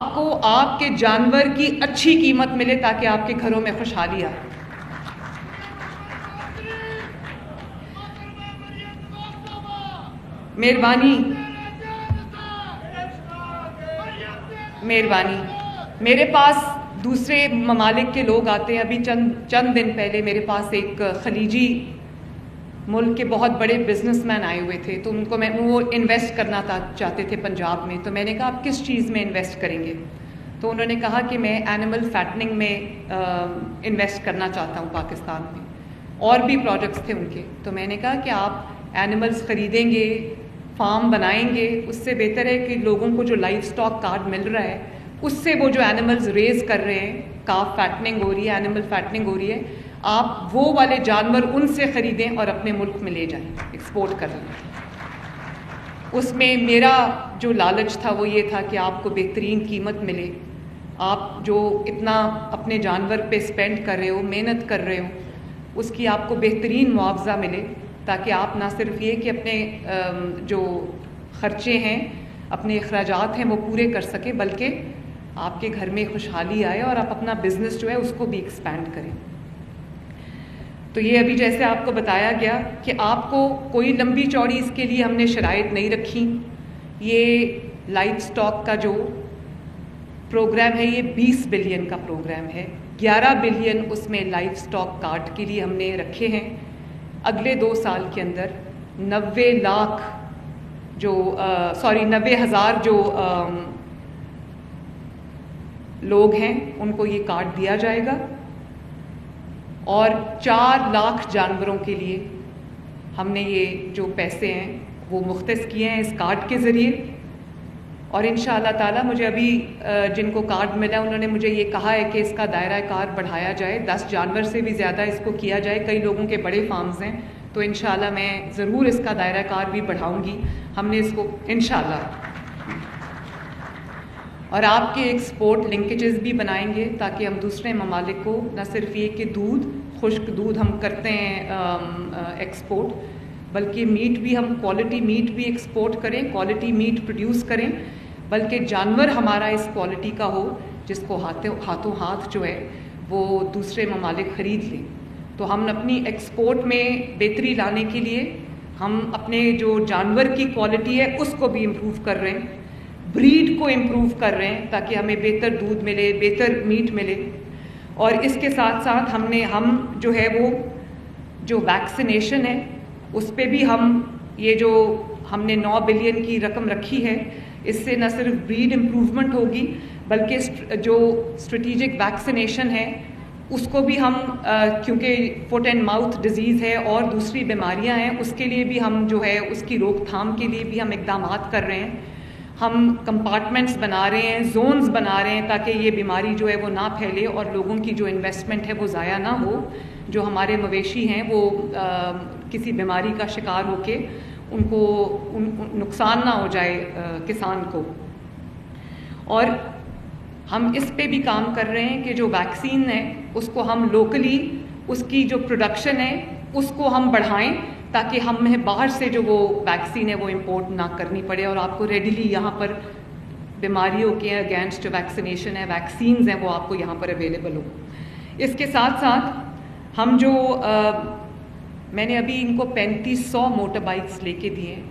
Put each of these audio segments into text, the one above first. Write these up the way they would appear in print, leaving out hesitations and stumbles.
آپ کو آپ کے جانور کی اچھی قیمت ملے تاکہ آپ کے گھروں میں خوشحالی آئے. مہربانی میرے پاس دوسرے ممالک کے لوگ آتے ہیں. ابھی چند دن پہلے میرے پاس ایک خلیجی ملک کے بہت بڑے بزنس مین آئے ہوئے تھے. تو ان کو وہ انویسٹ کرنا چاہتے تھے پنجاب میں. تو میں نے کہا آپ کس چیز میں انویسٹ کریں گے؟ تو انہوں نے کہا کہ میں اینیمل فیٹننگ میں انویسٹ کرنا چاہتا ہوں پاکستان میں. اور بھی پروجیکٹس تھے ان کے. تو میں نے کہا کہ آپ اینیملز خریدیں گے، فارم بنائیں گے، اس سے بہتر ہے کہ لوگوں کو جو لائف سٹاک کارڈ مل رہا ہے اس سے وہ جو اینیملز ریز کر رہے ہیں، کاف فیٹننگ ہو رہی ہے، اینیمل فیٹننگ ہو رہی ہے، آپ وہ والے جانور ان سے خریدیں اور اپنے ملک میں لے جائیں، ایکسپورٹ کر لیں. اس میں میرا جو لالچ تھا وہ یہ تھا کہ آپ کو بہترین قیمت ملے، آپ جو اتنا اپنے جانور پہ اسپینڈ کر رہے ہو، محنت کر رہے ہو، اس کی آپ کو بہترین معاوضہ ملے تاکہ آپ نہ صرف یہ کہ اپنے جو خرچے ہیں، اپنے اخراجات ہیں وہ پورے کر سکیں، بلکہ آپ کے گھر میں خوشحالی آئے اور آپ اپنا بزنس جو ہے اس کو بھی ایکسپینڈ کریں. تو یہ ابھی جیسے آپ کو بتایا گیا کہ آپ کو کوئی لمبی چوڑی اس کے لیے ہم نے شرائط نہیں رکھی. یہ لائف سٹاک کا جو پروگرام ہے یہ 20 بلین کا پروگرام ہے. 11 بلین اس میں لائف سٹاک کارڈ کے لیے ہم نے رکھے ہیں. اگلے 2 سال کے اندر 90,000 جو لوگ ہیں ان کو یہ کارڈ دیا جائے گا، اور 4 لاکھ جانوروں کے لیے ہم نے یہ جو پیسے ہیں وہ مختص کیے ہیں اس کارڈ کے ذریعے. اور انشاءاللہ تعالی مجھے ابھی جن کو کارڈ ملا انہوں نے مجھے یہ کہا ہے کہ اس کا دائرہ کار بڑھایا جائے، 10 جانور سے بھی زیادہ اس کو کیا جائے. کئی لوگوں کے بڑے فارمز ہیں تو انشاءاللہ میں ضرور اس کا دائرہ کار بھی بڑھاؤں گی. ہم نے اس کو انشاءاللہ، اور آپ کے ایکسپورٹ لنکیجز بھی بنائیں گے تاکہ ہم دوسرے ممالک کو نہ صرف یہ کہ دودھ، خشک دودھ ہم کرتے ہیں ایکسپورٹ، بلکہ میٹ بھی ہم کوالٹی میٹ بھی ایکسپورٹ کریں، کوالٹی میٹ پروڈیوس کریں، بلکہ جانور ہمارا اس کوالٹی کا ہو جس کو ہاتھوں ہاتھ جو ہے وہ دوسرے ممالک خرید لیں. تو ہم اپنی ایکسپورٹ میں بہتری لانے کے لیے ہم اپنے جو جانور کی کوالٹی ہے اس کو بھی امپروو کر رہے ہیں، بریڈ کو امپروو کر رہے ہیں تاکہ ہمیں بہتر دودھ ملے، بہتر میٹ ملے. اور اس کے ساتھ ساتھ ہم جو ہے وہ جو ویکسینیشن ہے اس پہ بھی یہ جو ہم نے 9 بلین کی رقم رکھی ہے، اس سے نہ صرف بریڈ امپروومنٹ ہوگی بلکہ جو اسٹریٹجک ویکسینیشن ہے اس کو بھی ہم کیونکہ فٹ اینڈ ماؤتھ ڈیزیز ہے اور دوسری بیماریاں ہیں، اس کے لیے بھی ہم جو ہے اس کی روک تھام کے لیے بھی ہم اقدامات کر رہے ہیں. ہم کمپارٹمنٹس بنا رہے ہیں، زونز بنا رہے ہیں تاکہ یہ بیماری جو ہے وہ نہ پھیلے اور لوگوں کی جو انویسٹمنٹ ہے وہ ضائع نہ ہو. جو ہمارے مویشی ہیں وہ کسی بیماری کا شکار ہو کے ان کو نقصان نہ ہو جائے کسان کو. اور ہم اس پہ بھی کام کر رہے ہیں کہ جو ویکسین ہے اس کو ہم لوکلی، اس کی جو پروڈکشن ہے اس کو ہم بڑھائیں تاکہ ہمیں باہر سے جو وہ ویکسین ہے وہ امپورٹ نہ کرنی پڑے اور آپ کو ریڈیلی یہاں پر بیماریوں کے اگینسٹ جو ویکسینیشن ہے، ویکسینز ہیں، وہ آپ کو یہاں پر اویلیبل ہو. اس کے ساتھ ساتھ ہم جو میں نے ابھی ان کو 3500 موٹر بائکس لے کے دیے ہیں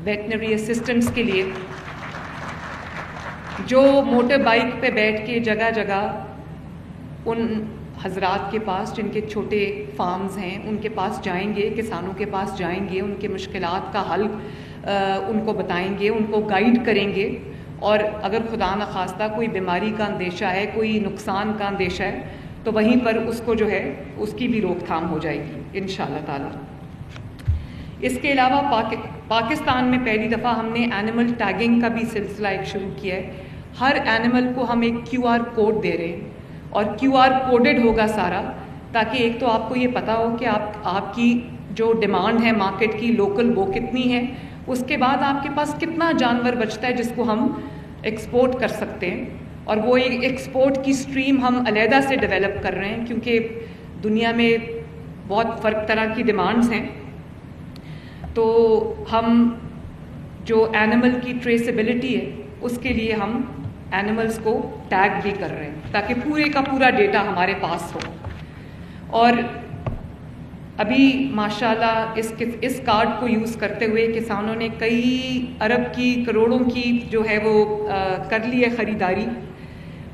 ویٹنری اسسٹنٹس کے لیے، جو موٹر بائک پہ بیٹھ کے جگہ جگہ ان حضرات کے پاس جن کے چھوٹے فارمز ہیں ان کے پاس جائیں گے، کسانوں کے پاس جائیں گے، ان کے مشکلات کا حل ان کو بتائیں گے، ان کو گائیڈ کریں گے. اور اگر خدا نخواستہ کوئی بیماری کا اندیشہ ہے، کوئی نقصان کا اندیشہ ہے تو وہیں پر اس کو جو ہے اس کی بھی روک تھام ہو جائے گی انشاءاللہ تعالی. اس کے علاوہ پاکستان میں پہلی دفعہ ہم نے اینیمل ٹیگنگ کا بھی سلسلہ ایک شروع کیا ہے. ہر اینیمل کو ہم ایک QR کوڈ دے رہے ہیں اور QR کوڈڈ ہوگا سارا، تاکہ ایک تو آپ کو یہ پتہ ہو کہ آپ کی جو ڈیمانڈ ہے مارکیٹ کی لوکل وہ کتنی ہے، اس کے بعد آپ کے پاس کتنا جانور بچتا ہے جس کو ہم ایکسپورٹ کر سکتے ہیں. اور وہ ایک ایکسپورٹ کی سٹریم ہم علیحدہ سے ڈیولپ کر رہے ہیں کیونکہ دنیا میں بہت فرق طرح کی ڈیمانڈز ہیں. تو ہم جو اینیمل کی ٹریسیبلٹی ہے اس کے لیے ہم اینیملز کو ٹیگ بھی کر رہے ہیں تاکہ پورے کا پورا ڈیٹا ہمارے پاس ہو. اور ابھی ماشاءاللہ اس کارڈ کو یوز کرتے ہوئے کسانوں نے کئی ارب کی کروڑوں کی جو ہے وہ کر لی ہے خریداری.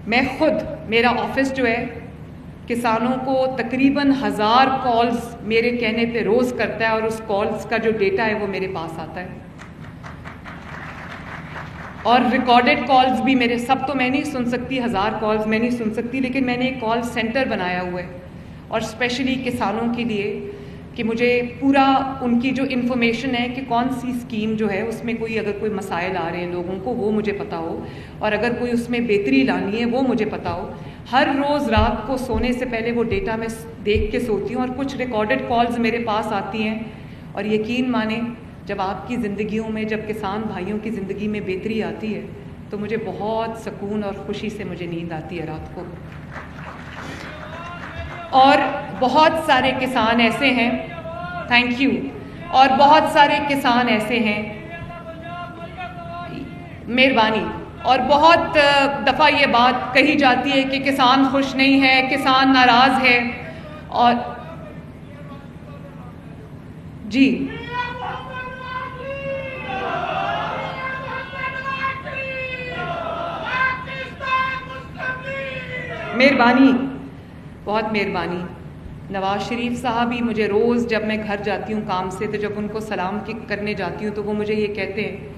میں خود میرا آفس جو ہے کسانوں کو تقریباً 1000 کالز میرے کہنے پہ روز کرتا ہے اور اس کالز کا جو ڈیٹا ہے وہ میرے پاس آتا ہے. اور ریکارڈڈ کالز بھی میرے سب تو میں نہیں سن سکتی، 1000 کالز میں نہیں سن سکتی، لیکن میں نے ایک کال سینٹر بنایا ہوا ہے اور اسپیشلی کسانوں کے لیے کہ مجھے پورا ان کی جو انفارمیشن ہے کہ کون سی اسکیم جو ہے اس میں اگر کوئی مسائل آ رہے ہیں لوگوں کو وہ مجھے پتہ ہو، اور اگر کوئی اس میں بہتری لانی ہے وہ مجھے پتہ ہو. ہر روز رات کو سونے سے پہلے وہ ڈیٹا میں دیکھ کے سوتی ہوں اور کچھ ریکارڈڈ کالز میرے پاس آتی ہیں. اور یقین مانیں جب آپ کی زندگیوں میں، جب کسان بھائیوں کی زندگی میں بہتری آتی ہے تو مجھے بہت سکون اور خوشی سے مجھے نیند آتی ہے رات کو. اور بہت سارے کسان ایسے ہیں، تھینک یو، اور بہت سارے کسان ایسے ہیں، مہربانی. اور بہت دفعہ یہ بات کہی جاتی ہے کہ کسان خوش نہیں ہے، کسان ناراض ہے. اور جی مہربانی، بہت مہربانی. نواز شریف صاحب ہی مجھے روز جب میں گھر جاتی ہوں کام سے تو جب ان کو سلام کرنے جاتی ہوں تو وہ مجھے یہ کہتے ہیں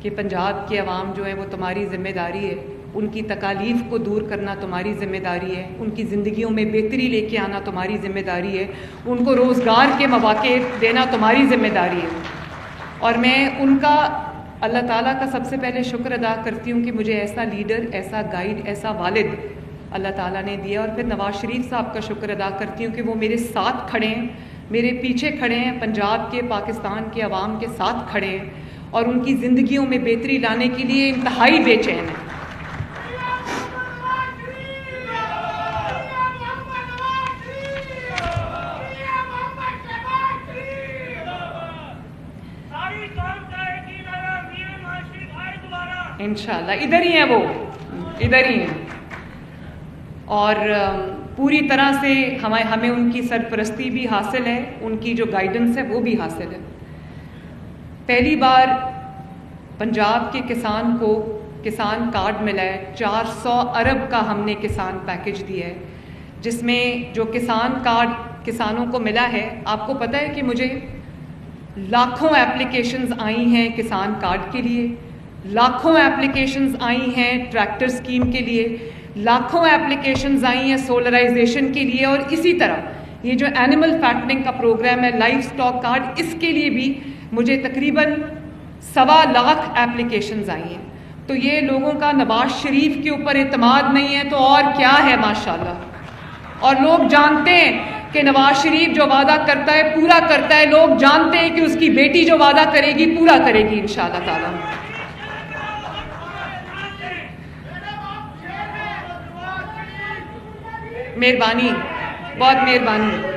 کہ پنجاب کے عوام جو ہے وہ تمہاری ذمہ داری ہے، ان کی تکالیف کو دور کرنا تمہاری ذمہ داری ہے، ان کی زندگیوں میں بہتری لے کے آنا تمہاری ذمہ داری ہے، ان کو روزگار کے مواقع دینا تمہاری ذمہ داری ہے. اور میں ان کا اللہ تعالیٰ کا سب سے پہلے شکر ادا کرتی ہوں کہ مجھے ایسا لیڈر، ایسا گائیڈ، ایسا والد اللہ تعالیٰ نے دیا. اور پھر نواز شریف صاحب کا شکر ادا کرتی ہوں کہ وہ میرے ساتھ کھڑے ہیں، میرے پیچھے کھڑے ہیں، پنجاب کے، پاکستان کے عوام کے ساتھ کھڑے ہیں اور ان کی زندگیوں میں بہتری لانے کے لیے انتہائی بے چین ہیں. انشاءاللہ ادھر ہی ہیں، وہ ادھر ہی ہیں. اور پوری طرح سے ہمیں ان کی سرپرستی بھی حاصل ہے، ان کی جو گائیڈنس ہے وہ بھی حاصل ہے. پہلی بار پنجاب کے کسان کو کسان کارڈ ملا ہے، 400 ارب کا ہم نے کسان پیکج دیا ہے، جس میں جو کسان کارڈ کسانوں کو ملا ہے. آپ کو پتہ ہے کہ مجھے لاکھوں ایپلیکیشنز آئی ہیں کسان کارڈ کے لیے، لاکھوں ایپلیکیشنز آئی ہیں ٹریکٹر اسکیم کے لیے، لاکھوں ایپلیکیشنز آئی ہیں سولرائزیشن کے لیے، اور اسی طرح یہ جو اینیمل فیٹنگ کا پروگرام ہے، لائف سٹاک کارڈ، اس کے لیے بھی مجھے تقریباً 1.25 لاکھ ایپلیکیشنز آئی ہیں. تو یہ لوگوں کا نواز شریف کے اوپر اعتماد نہیں ہے تو اور کیا ہے ماشاءاللہ. اور لوگ جانتے ہیں کہ نواز شریف جو وعدہ کرتا ہے پورا کرتا ہے، لوگ جانتے ہیں کہ اس کی بیٹی جو وعدہ کرے گی پورا کرے گی انشاءاللہ تعالیٰ. مہربانی، بہت مہربانی.